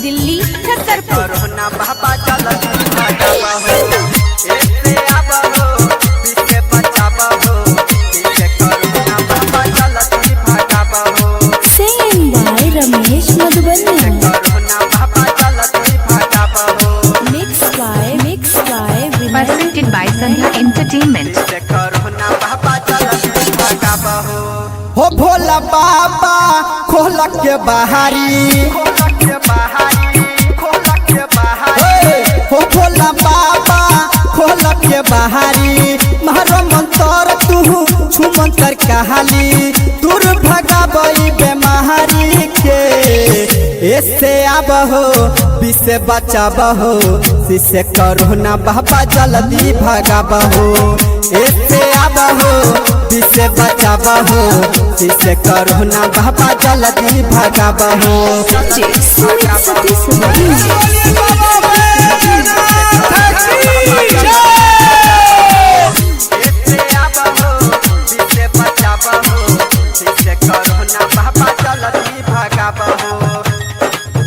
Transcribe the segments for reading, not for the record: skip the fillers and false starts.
Delhi Chhatarpur. Corona बाबा जल्दी भागावा हो, इससे आवा हो, इससे बचावा हो, इससे कोरोना बाबा जल्दी भागावा हो। Singing by Ramesh Madhubani. Corona बाबा जल्दी भागावा हो, Mixed by Presented by Sandhya Entertainment। इससे कोरोना बाबा जल्दी भागावा हो भोला बाबा खोला के बाहरी, खोला के बाहरी, खोला के बाहरी, हो भोला बाबा खोला के बाहरी। मारो मंतर तू छू मंतर कहाली, दूर भगाबई बेमारी के। ऐसे आब हो विसे बचाब हो, जिसे कोरोना बाबा जल्दी भगाब हो। ऐसे आब हो विसे बचाब हो, जिसे कोरोना बाबा जल्दी भगाब हो।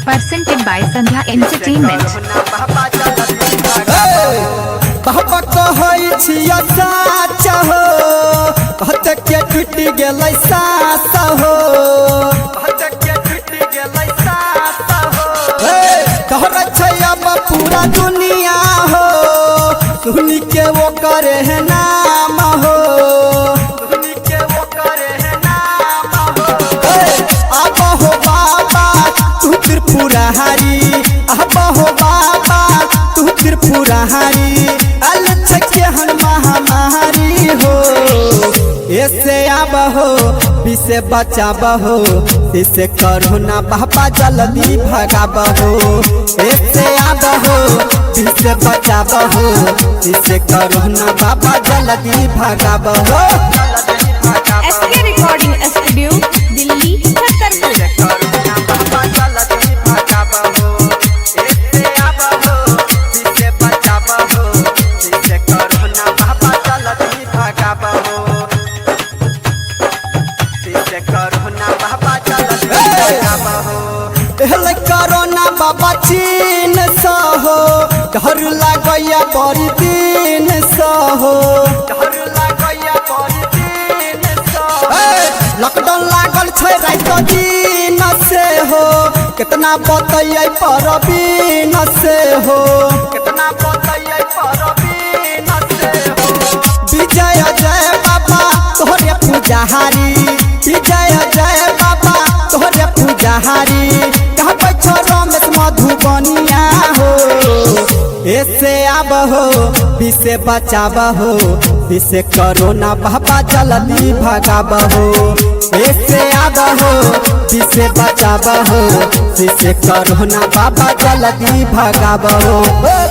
Presented by Sandhya Entertainment। बाबा कहै छिया साच हो, कहत के टूट गेलै सास हो। कहै छै अब पूरा दुनिया हो, सुनी के वो करे है नाम हो। अब हो बाबा तू त्रिपुरारी, अब हो बाबा तू त्रिपुरारी। महामारी हो ऐसे आब हो, विसे बचाब हो, जिसे कोरोना बाबा जल्दी भगाब हो। ऐसे आब हो विसे बचाब हो, जिसे कोरोना बाबा जल्दी भगाब हो। SK recording studio Delhi Chhatarpur. Corona बाबा चीन सहो, डर लागैया बड़ी दिन सहो। लॉकडाउन लागल छै रात दिन से हो, कितना बतैयै परबीन से हो। विजय जय बाबा तोहरे पुजारी, विजय जय बाबा तोहरे पुजारी। रमेश मधुबनिया हो ऐसे आब हो, विसे बचाब हो, जिसे कोरोना बाबा जल्दी भगाब हो। ऐसे आब हो विसे बचाब हो, जिसे कोरोना बाबा जल्दी भगाब हो।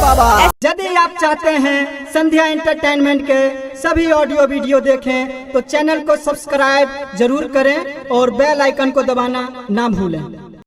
बाबा यदि आप चाहते हैं संध्या एंटरटेनमेंट के सभी ऑडियो वीडियो देखें तो चैनल को सब्सक्राइब जरूर करें और बेल आइकन को दबाना ना भूलें।